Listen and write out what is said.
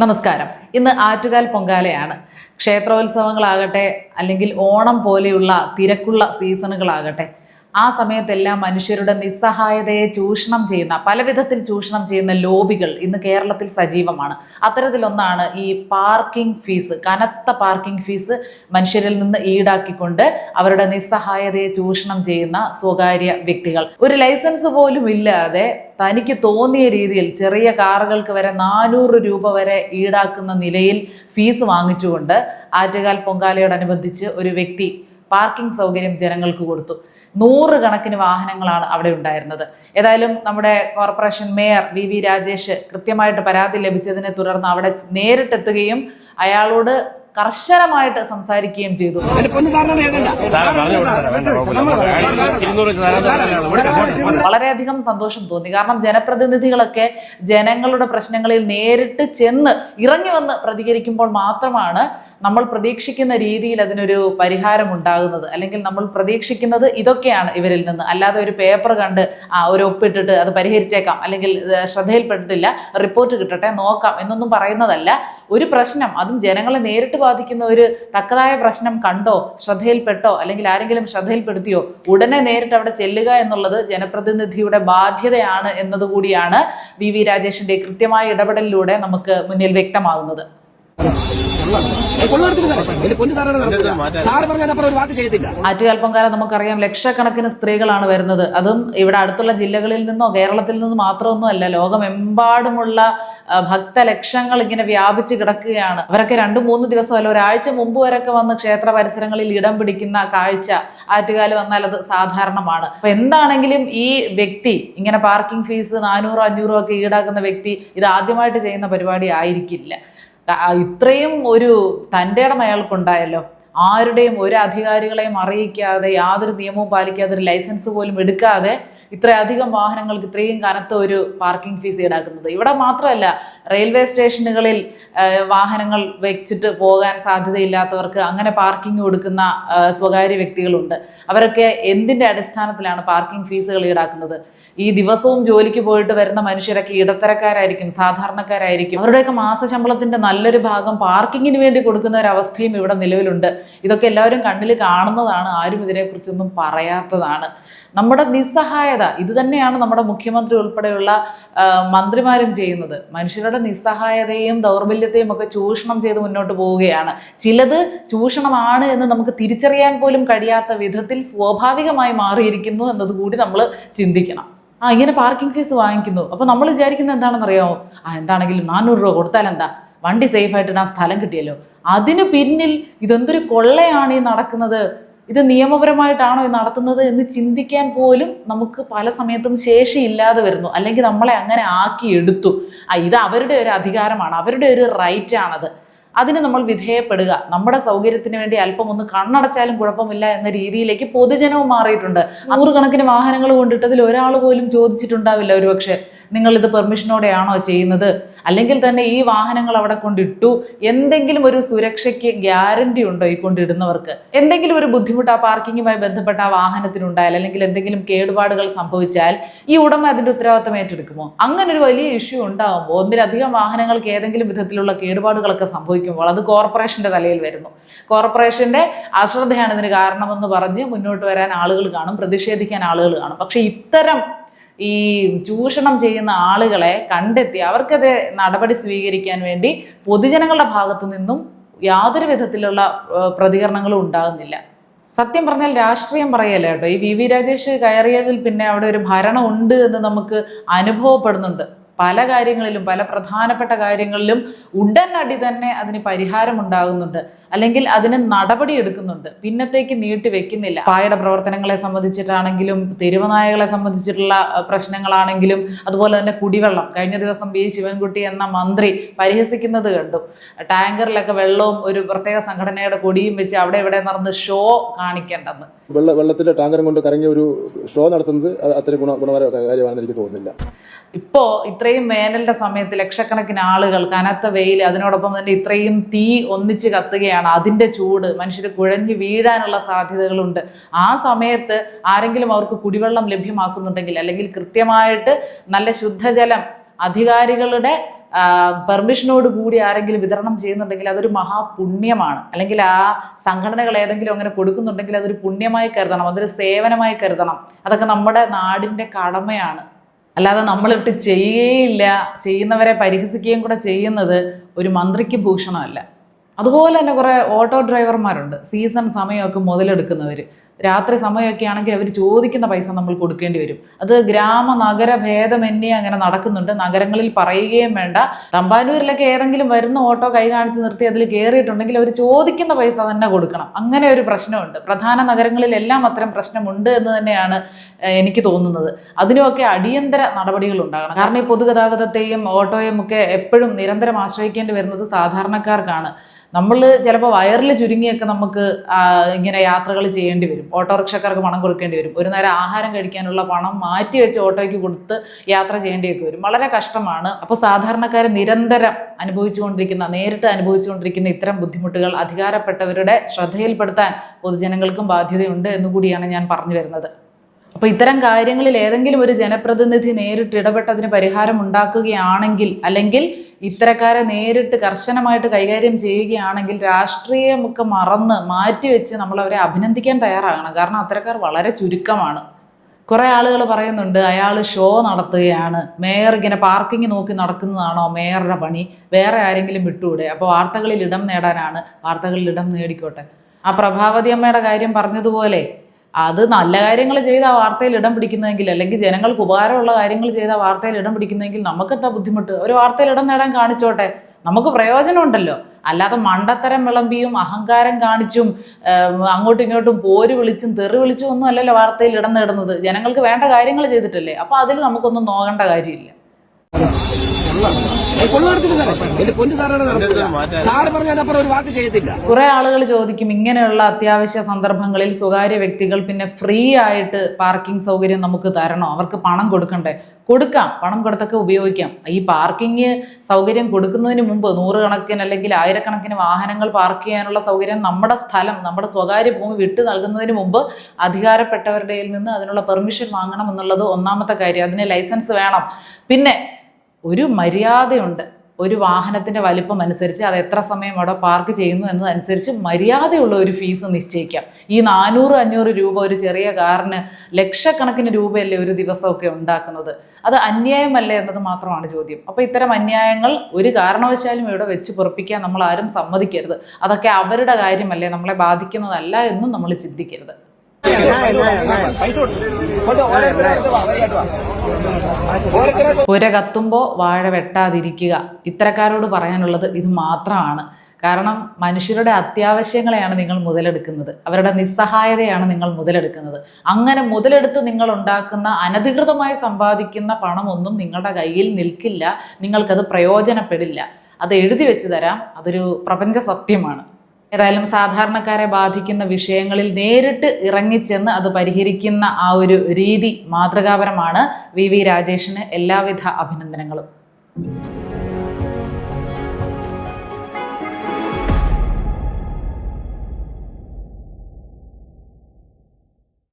നമസ്കാരം. ഇന്ന് ആറ്റുകാൽ പൊങ്കാലയാണ്. ക്ഷേത്രോത്സവങ്ങളാകട്ടെ അല്ലെങ്കിൽ ഓണം പോലെയുള്ള തിരക്കുള്ള സീസണുകളാകട്ടെ, ആ സമയത്തെല്ലാം മനുഷ്യരുടെ നിസ്സഹായതയെ ചൂഷണം ചെയ്യുന്ന, പല വിധത്തിൽ ചൂഷണം ചെയ്യുന്ന ലോബികൾ ഇന്ന് കേരളത്തിൽ സജീവമാണ്. അത്തരത്തിലൊന്നാണ് ഈ പാർക്കിംഗ് ഫീസ്. കനത്ത പാർക്കിംഗ് ഫീസ് മനുഷ്യരിൽ നിന്ന് ഈടാക്കിക്കൊണ്ട് അവരുടെ നിസ്സഹായതയെ ചൂഷണം ചെയ്യുന്ന സ്വകാര്യ വ്യക്തികൾ. ഒരു ലൈസൻസ് പോലും ഇല്ലാതെ തനിക്ക് തോന്നിയ രീതിയിൽ ചെറിയ കാറുകൾക്ക് വരെ 400 രൂപ വരെ ഈടാക്കുന്ന നിലയിൽ ഫീസ് വാങ്ങിച്ചുകൊണ്ട് ആറ്റുകാൽ പൊങ്കാലയോടനുബന്ധിച്ച് ഒരു വ്യക്തി പാർക്കിംഗ് സൗകര്യം ജനങ്ങൾക്ക് കൊടുത്തു. 100 കണക്കിന് വാഹനങ്ങളാണ് അവിടെ ഉണ്ടായിരുന്നത്. ഏതായാലും നമ്മുടെ കോർപ്പറേഷൻ മേയർ വി രാജേഷ് കൃത്യമായിട്ട് പരാതി ലഭിച്ചതിനെ തുടർന്ന് അവിടെ നേരിട്ടെത്തുകയും അയാളോട് കർശനമായിട്ട് സംസാരിക്കുകയും ചെയ്തു. വളരെയധികം സന്തോഷം തോന്നി. കാരണം ജനപ്രതിനിധികളൊക്കെ ജനങ്ങളുടെ പ്രശ്നങ്ങളിൽ നേരിട്ട് ചെന്ന് ഇറങ്ങി വന്ന് പ്രതികരിക്കുമ്പോൾ മാത്രമാണ് നമ്മൾ പ്രതീക്ഷിക്കുന്ന രീതിയിൽ അതിനൊരു പരിഹാരം ഉണ്ടാകുന്നത്. അല്ലെങ്കിൽ നമ്മൾ പ്രതീക്ഷിക്കുന്നത് ഇതൊക്കെയാണ് ഇവരിൽ നിന്ന്. അല്ലാതെ ഒരു പേപ്പർ കണ്ട് ഒരു ഒപ്പിട്ടിട്ട് അത് പരിഹരിച്ചേക്കാം, അല്ലെങ്കിൽ ശ്രദ്ധയിൽപ്പെട്ടിട്ടില്ല, റിപ്പോർട്ട് കിട്ടട്ടെ നോക്കാം എന്നൊന്നും പറയുന്നതല്ല. ഒരു പ്രശ്നം, അതും ജനങ്ങളെ നേരിട്ട് ബാധിക്കുന്ന ഒരു തക്കതായ പ്രശ്നം കണ്ടോ, ശ്രദ്ധയിൽപ്പെട്ടോ, അല്ലെങ്കിൽ ആരെങ്കിലും ശ്രദ്ധയിൽപ്പെടുത്തിയോ, ഉടനെ നേരിട്ട് അവിടെ ചെല്ലുക എന്നുള്ളത് ജനപ്രതിനിധിയുടെ ബാധ്യതയാണ് എന്നതുകൂടിയാണ് വി രാജേഷിന്റെ കൃത്യമായ ഇടപെടലിലൂടെ നമുക്ക് മുന്നിൽ വ്യക്തമാകുന്നത്. ആറ്റുകാൽ പൊങ്കാല നമുക്കറിയാം, ലക്ഷക്കണക്കിന് സ്ത്രീകളാണ് വരുന്നത്. അതും ഇവിടെ അടുത്തുള്ള ജില്ലകളിൽ നിന്നോ കേരളത്തിൽ നിന്നോ മാത്രമൊന്നും അല്ല, ലോകമെമ്പാടുമുള്ള ഭക്തലക്ഷങ്ങൾ ഇങ്ങനെ വ്യാപിച്ചു കിടക്കുകയാണ്. അവരൊക്കെ 2-3 ദിവസം അല്ല, ഒരാഴ്ച മുമ്പ് വരെയൊക്കെ വന്ന് ക്ഷേത്ര പരിസരങ്ങളിൽ ഇടം പിടിക്കുന്ന കാഴ്ച ആറ്റുകാൽ വന്നാൽ അത് സാധാരണമാണ്. അപ്പൊ എന്താണെങ്കിലും ഈ വ്യക്തി ഇങ്ങനെ പാർക്കിംഗ് ഫീസ് 400-500 ഒക്കെ ഈടാക്കുന്ന വ്യക്തി ഇത് ആദ്യമായിട്ട് ചെയ്യുന്ന പരിപാടി ആയിരിക്കില്ല. ഇത്രയും ഒരു തൻ്റെ ഇടം അയാൾക്കുണ്ടായല്ലോ. ആരുടെയും ഒരു അധികാരികളെയും അറിയിക്കാതെ, യാതൊരു നിയമവും പാലിക്കാതെ, ഒരു ലൈസൻസ് പോലും എടുക്കാതെ ഇത്രയധികം വാഹനങ്ങൾക്ക് ഇത്രയും കനത്ത ഒരു പാർക്കിംഗ് ഫീസ് ഈടാക്കുന്നത്. ഇവിടെ മാത്രമല്ല, റെയിൽവേ സ്റ്റേഷനുകളിൽ വാഹനങ്ങൾ വെച്ചിട്ട് പോകാൻ സാധ്യതയില്ലാത്തവർക്ക് അങ്ങനെ പാർക്കിംഗ് കൊടുക്കുന്ന സ്വകാര്യ വ്യക്തികളുണ്ട്. അവരൊക്കെ എന്തിൻ്റെ അടിസ്ഥാനത്തിലാണ് പാർക്കിംഗ് ഫീസുകൾ ഈടാക്കുന്നത്? ഈ ദിവസവും ജോലിക്ക് പോയിട്ട് വരുന്ന മനുഷ്യരൊക്കെ ഇടത്തരക്കാരായിരിക്കും, സാധാരണക്കാരായിരിക്കും. അവരുടെയൊക്കെ മാസശമ്പളത്തിന്റെ നല്ലൊരു ഭാഗം പാർക്കിങ്ങിന് വേണ്ടി കൊടുക്കുന്ന ഒരു അവസ്ഥയും ഇവിടെ നിലവിലുണ്ട്. ഇതൊക്കെ എല്ലാവരും കണ്ണിൽ കാണുന്നതാണ്, ആരും ഇതിനെക്കുറിച്ചൊന്നും പറയാത്തതാണ്. നമ്മുടെ നിസ്സഹായത ഇത് തന്നെയാണ് നമ്മുടെ മുഖ്യമന്ത്രി ഉൾപ്പെടെയുള്ള മന്ത്രിമാരും ചെയ്യുന്നത്. മനുഷ്യരുടെ നിസ്സഹായതയും ദൗർബല്യത്തെയും ഒക്കെ ചൂഷണം ചെയ്ത് മുന്നോട്ട് പോവുകയാണ്. ചിലത് ചൂഷണമാണ് എന്ന് നമുക്ക് തിരിച്ചറിയാൻ പോലും കഴിയാത്ത വിധത്തിൽ സ്വാഭാവികമായി മാറിയിരിക്കുന്നു എന്നതുകൂടി നമ്മൾ ചിന്തിക്കണം. ഇങ്ങനെ പാർക്കിംഗ് ഫീസ് വാങ്ങിക്കുന്നു. അപ്പോൾ നമ്മൾ വിചാരിക്കുന്നത് എന്താണെന്നറിയാമോ? എന്താണെങ്കിലും 400 രൂപ കൊടുത്താൽ എന്താ, വണ്ടി സേഫായിട്ട് ആ സ്ഥലം കിട്ടിയല്ലോ. അതിന് പിന്നിൽ ഇതെന്തൊരു കൊള്ളയാണ് ഈ നടക്കുന്നത്, ഇത് നിയമപരമായിട്ടാണോ ഇത് നടത്തുന്നത് എന്ന് ചിന്തിക്കാൻ പോലും നമുക്ക് പല സമയത്തും ശേഷിയില്ലാതെ വരുന്നു. അല്ലെങ്കിൽ നമ്മളെ അങ്ങനെ ആക്കിയെടുത്തു. ഇത് അവരുടെ ഒരു അധികാരമാണ്, അവരുടെ ഒരു റൈറ്റാണത്. അതിന് നമ്മൾ വിധേയപ്പെടുക. നമ്മുടെ സൗകര്യത്തിന് വേണ്ടി അല്പം ഒന്ന് കണ്ണടച്ചാലും കുഴപ്പമില്ല എന്ന രീതിയിലേക്ക് പൊതുജനവും മാറിയിട്ടുണ്ട്. 100 കണക്കിന് വാഹനങ്ങൾ കൊണ്ടിട്ടതിൽ ഒരാൾ പോലും ചോദിച്ചിട്ടുണ്ടാവില്ല ഒരുപക്ഷെ, നിങ്ങളിത് പെർമിഷനോടെയാണോ ചെയ്യുന്നത്, അല്ലെങ്കിൽ തന്നെ ഈ വാഹനങ്ങൾ അവിടെ കൊണ്ടിട്ടു എന്തെങ്കിലും ഒരു സുരക്ഷയ്ക്ക് ഗ്യാരണ്ടി ഉണ്ടോ ഈ കൊണ്ടിടുന്നവർക്ക്? എന്തെങ്കിലും ഒരു ബുദ്ധിമുട്ട് ആ പാർക്കിങ്ങുമായി ബന്ധപ്പെട്ട ആ വാഹനത്തിനുണ്ടായാൽ, അല്ലെങ്കിൽ എന്തെങ്കിലും കേടുപാടുകൾ സംഭവിച്ചാൽ ഈ ഉടമ അതിൻ്റെ ഉത്തരവാദിത്തം ഏറ്റെടുക്കുമോ? അങ്ങനെ ഒരു വലിയ ഇഷ്യൂ ഉണ്ടാകുമ്പോൾ, ഒന്നിലധികം വാഹനങ്ങൾക്ക് ഏതെങ്കിലും വിധത്തിലുള്ള കേടുപാടുകളൊക്കെ സംഭവിക്കുമ്പോൾ അത് കോർപ്പറേഷന്റെ തലയിൽ വരുന്നു. കോർപ്പറേഷന്റെ അശ്രദ്ധയാണ് ഇതിന് കാരണമെന്ന് പറഞ്ഞ് മുന്നോട്ട് വരാൻ ആളുകൾ കാണും, പ്രതിഷേധിക്കാൻ ആളുകൾ കാണും. പക്ഷെ ഇത്തരം ഈ ചൂഷണം ചെയ്യുന്ന ആളുകളെ കണ്ടെത്തി അവർക്കത് നടപടി സ്വീകരിക്കാൻ വേണ്ടി പൊതുജനങ്ങളുടെ ഭാഗത്തു നിന്നും യാതൊരു വിധത്തിലുള്ള പ്രതികരണങ്ങളും ഉണ്ടാകുന്നില്ല. സത്യം പറഞ്ഞാൽ രാഷ്ട്രീയം പറയല്ല കേട്ടോ. ഈ വി രാജേഷ് കയറിയതിൽ പിന്നെ അവിടെ ഒരു ഭരണം ഉണ്ട് എന്ന് നമുക്ക് അനുഭവപ്പെടുന്നുണ്ട്. പല കാര്യങ്ങളിലും, പല പ്രധാനപ്പെട്ട കാര്യങ്ങളിലും ഉടനടി തന്നെ അതിന് പരിഹാരം ഉണ്ടാകുന്നുണ്ട്, അല്ലെങ്കിൽ അതിന് നടപടി എടുക്കുന്നുണ്ട്. പിന്നത്തേക്ക് നീട്ടി വെക്കുന്നില്ല. പായയുടെ പ്രവർത്തനങ്ങളെ സംബന്ധിച്ചിട്ടാണെങ്കിലും, തെരുവുനായകളെ സംബന്ധിച്ചിട്ടുള്ള പ്രശ്നങ്ങളാണെങ്കിലും, അതുപോലെ തന്നെ കുടിവെള്ളം കഴിഞ്ഞ ദിവസം വി ശിവൻകുട്ടി എന്ന മന്ത്രി പരിഹസിക്കുന്നത് കണ്ടു. ടാങ്കറിലൊക്കെ വെള്ളവും ഒരു പ്രത്യേക സംഘടനയുടെ കൊടിയും വെച്ച് അവിടെ ഇവിടെ നടന്ന് ഷോ കാണിക്കേണ്ടെന്ന്. വെള്ളത്തിന്റെ ടാങ്കറും കൊണ്ട് കറങ്ങിയ ഒരു ഷോ നടത്തുന്നത് അത്ര ഗുണപരമായ കാര്യമാണെന്ന് എനിക്ക് തോന്നുന്നില്ല. ഇപ്പോൾ ഇത്രയും വേനലിന്റെ സമയത്ത് ലക്ഷക്കണക്കിന് ആളുകൾ, കനത്ത വെയിൽ, അതിനോടൊപ്പം തന്നെ ഇത്രയും തീ ഒന്നിച്ച് കത്തുകയാണ്. അതിന്റെ ചൂട് മനുഷ്യർ കുഴഞ്ഞു വീഴാനുള്ള സാധ്യതകളുണ്ട്. ആ സമയത്ത് ആരെങ്കിലും അവർക്ക് കുടിവെള്ളം ലഭ്യമാക്കുന്നുണ്ടെങ്കിൽ, അല്ലെങ്കിൽ കൃത്യമായിട്ട് നല്ല ശുദ്ധജലം അധികാരികളുടെ പെർമിഷനോട് കൂടി ആരെങ്കിലും വിതരണം ചെയ്യുന്നുണ്ടെങ്കിൽ അതൊരു മഹാപുണ്യമാണ്. അല്ലെങ്കിൽ ആ സംഘടനകൾ ഏതെങ്കിലും അങ്ങനെ കൊടുക്കുന്നുണ്ടെങ്കിൽ അതൊരു പുണ്യമായി കരുതണം, അതൊരു സേവനമായി കരുതണം. അതൊക്കെ നമ്മുടെ നാടിൻ്റെ കടമയാണ്. അല്ലാതെ നമ്മളിട്ട് ചെയ്യുകയില്ല, ചെയ്യുന്നവരെ പരിഹസിക്കുകയും കൂടെ ചെയ്യുന്നത് ഒരു മന്ത്രിക്ക് ഭൂഷണമല്ല. അതുപോലെ തന്നെ കുറേ ഓട്ടോ ഡ്രൈവർമാരുണ്ട്, സീസൺ സമയമൊക്കെ മുതലെടുക്കുന്നവർ. രാത്രി സമയമൊക്കെ ആണെങ്കിൽ അവർ ചോദിക്കുന്ന പൈസ നമ്മൾ കൊടുക്കേണ്ടി വരും. അത് ഗ്രാമ നഗര ഭേദമന്യേ അങ്ങനെ നടക്കുന്നുണ്ട്. നഗരങ്ങളിൽ പറയുകയും വേണ്ട. തമ്പാനൂരിലൊക്കെ ഏതെങ്കിലും വരുന്ന ഓട്ടോ കൈ കാണിച്ച് നിർത്തി അതിൽ കയറിയിട്ടുണ്ടെങ്കിൽ അവർ ചോദിക്കുന്ന പൈസ തന്നെ കൊടുക്കണം. അങ്ങനെ ഒരു പ്രശ്നമുണ്ട്. പ്രധാന നഗരങ്ങളിലെല്ലാം അത്തരം പ്രശ്നമുണ്ട് എന്ന് തന്നെയാണ് എനിക്ക് തോന്നുന്നത്. അതിനുമൊക്കെ അടിയന്തര നടപടികൾ ഉണ്ടാകണം. കാരണം ഈ പൊതുഗതാഗതത്തെയും ഓട്ടോയും ഒക്കെ എപ്പോഴും നിരന്തരം ആശ്രയിക്കേണ്ടി വരുന്നത് സാധാരണക്കാർക്കാണ്. നമ്മൾ ചിലപ്പോൾ വയറിൽ ചുരുങ്ങിയൊക്കെ നമുക്ക് ഇങ്ങനെ യാത്രകൾ ചെയ്യേണ്ടി വരും. ഓട്ടോറിക്ഷക്കാർക്ക് പണം കൊടുക്കേണ്ടി വരും. ഒരു നേരം ആഹാരം കഴിക്കാനുള്ള പണം മാറ്റി വെച്ച് ഓട്ടോയ്ക്ക് കൊടുത്ത് യാത്ര ചെയ്യേണ്ടിയൊക്കെ വരും. വളരെ കഷ്ടമാണ്. അപ്പോൾ സാധാരണക്കാർ നിരന്തരം നേരിട്ട് അനുഭവിച്ചുകൊണ്ടിരിക്കുന്ന ഇത്തരം ബുദ്ധിമുട്ടുകൾ അധികാരപ്പെട്ടവരുടെ ശ്രദ്ധയിൽപ്പെടുത്താൻ പൊതുജനങ്ങൾക്കും ബാധ്യതയുണ്ട് എന്നുകൂടിയാണ് ഞാൻ പറഞ്ഞു വരുന്നത്. അപ്പോൾ ഇത്തരം കാര്യങ്ങളിൽ ഏതെങ്കിലും ഒരു ജനപ്രതിനിധി നേരിട്ട് ഇടപെട്ടതിന് പരിഹാരം ഉണ്ടാക്കുകയാണെങ്കിൽ, അല്ലെങ്കിൽ ഇത്തരക്കാരെ നേരിട്ട് കർശനമായിട്ട് കൈകാര്യം ചെയ്യുകയാണെങ്കിൽ, രാഷ്ട്രീയമൊക്കെ മറന്ന് മാറ്റിവെച്ച് നമ്മളവരെ അഭിനന്ദിക്കാൻ തയ്യാറാകണം. കാരണം അത്തരക്കാർ വളരെ ചുരുക്കമാണ്. കുറേ ആളുകൾ പറയുന്നുണ്ട് അയാൾ ഷോ നടത്തുകയാണ്, മേയർ ഇങ്ങനെ പാർക്കിംഗ് നോക്കി നടക്കുന്നതാണോ മേയറുടെ പണി, വേറെ ആരെങ്കിലും വിട്ടുകൂടെ, അപ്പോൾ വാർത്തകളിൽ ഇടം നേടാനാണ്, വാർത്തകളിൽ ഇടം നേടിക്കോട്ടെ. ആ പ്രഭാവതി അമ്മയുടെ കാര്യം പറഞ്ഞതുപോലെ അത് നല്ല കാര്യങ്ങൾ ചെയ്ത് ആ വാർത്തയിൽ ഇടം പിടിക്കുന്നതെങ്കിൽ, അല്ലെങ്കിൽ ജനങ്ങൾക്ക് ഉപകാരമുള്ള കാര്യങ്ങൾ ചെയ്ത് ആ വാർത്തയിൽ ഇടം പിടിക്കുന്നതെങ്കിൽ നമുക്കെന്താ ബുദ്ധിമുട്ട്? ഒരു വാർത്തയിൽ ഇടം നേടാൻ കാണിച്ചോട്ടെ, നമുക്ക് പ്രയോജനമുണ്ടല്ലോ. അല്ലാതെ മണ്ടത്തരം വിളമ്പിയും അഹങ്കാരം കാണിച്ചും അങ്ങോട്ടും ഇങ്ങോട്ടും പോര് വിളിച്ചും തെറി വിളിച്ചും ഒന്നും അല്ലല്ലോ വാർത്തയിൽ ഇടം നേടുന്നത്. ജനങ്ങൾക്ക് വേണ്ട കാര്യങ്ങൾ ചെയ്തിട്ടല്ലേ. അപ്പോൾ അതിൽ നമുക്കൊന്നും നോക്കേണ്ട കാര്യമില്ല. കുറെ ആളുകൾ ചോദിക്കും, ഇങ്ങനെയുള്ള അത്യാവശ്യ സന്ദർഭങ്ങളിൽ സ്വകാര്യ വ്യക്തികൾ പിന്നെ ഫ്രീ ആയിട്ട് പാർക്കിംഗ് സൗകര്യം നമുക്ക് തരണോ? അവർക്ക് പണം കൊടുക്കണ്ടേ? കൊടുക്കാം, പണം കൊടുത്തൊക്കെ ഉപയോഗിക്കാം. ഈ പാർക്കിംഗ് സൗകര്യം കൊടുക്കുന്നതിന് മുമ്പ് നൂറുകണക്കിന് അല്ലെങ്കിൽ ആയിരക്കണക്കിന് വാഹനങ്ങൾ പാർക്ക് ചെയ്യാനുള്ള സൗകര്യം നമ്മുടെ സ്ഥലം, നമ്മുടെ സ്വകാര്യ ഭൂമി വിട്ടു നൽകുന്നതിന് മുമ്പ് അധികാരപ്പെട്ടവരുടെ നിന്ന് അതിനുള്ള പെർമിഷൻ വാങ്ങണം എന്നുള്ളത് ഒന്നാമത്തെ കാര്യം. അതിന് ലൈസൻസ് വേണം. പിന്നെ ഒരു മര്യാദയുണ്ട്. ഒരു വാഹനത്തിൻ്റെ വലിപ്പം അനുസരിച്ച് അത് എത്ര സമയം അവിടെ പാർക്ക് ചെയ്യുന്നു എന്നതനുസരിച്ച് മര്യാദയുള്ള ഒരു ഫീസ് നിശ്ചയിക്കാം. ഈ 400-500 രൂപ ഒരു ചെറിയ കാറിന് ലക്ഷക്കണക്കിന് രൂപയല്ലേ ഒരു ദിവസമൊക്കെ ഉണ്ടാക്കുന്നത്? അത് അന്യായമല്ലേ എന്നത് മാത്രമാണ് ചോദ്യം. അപ്പോൾ ഇത്തരം അന്യായങ്ങൾ ഒരു കാരണവശാലും ഇവിടെ വെച്ച് പൊറപ്പിക്കാൻ നമ്മൾ ആരും സമ്മതിക്കരുത്. അതൊക്കെ അവരുടെ കാര്യമല്ലേ, നമ്മളെ ബാധിക്കുന്നതല്ല എന്നും നമ്മൾ ചിന്തിക്കരുത്. പുര കത്തുമ്പോൾ വാഴ വെട്ടാതിരിക്കുക. ഇത്തരക്കാരോട് പറയാനുള്ളത് ഇത് മാത്രമാണ്. കാരണം മനുഷ്യരുടെ അത്യാവശ്യങ്ങളെയാണ് നിങ്ങൾ മുതലെടുക്കുന്നത്, അവരുടെ നിസ്സഹായതയാണ് നിങ്ങൾ മുതലെടുക്കുന്നത്. അങ്ങനെ മുതലെടുത്ത് നിങ്ങൾ ഉണ്ടാക്കുന്ന അനധികൃതമായി സമ്പാദിക്കുന്ന പണമൊന്നും നിങ്ങളുടെ കയ്യിൽ നിൽക്കില്ല, നിങ്ങൾക്കത് പ്രയോജനപ്പെടില്ല. അത് എഴുതി വെച്ച് തരാം, അതൊരു പ്രപഞ്ച സത്യമാണ്. ഏതായാലും സാധാരണക്കാരെ ബാധിക്കുന്ന വിഷയങ്ങളിൽ നേരിട്ട് ഇറങ്ങിച്ചെന്ന് അത് പരിഹരിക്കുന്ന ആ ഒരു രീതി മാതൃകാപരമാണ്. വി രാജേഷിന് എല്ലാവിധ അഭിനന്ദനങ്ങളും.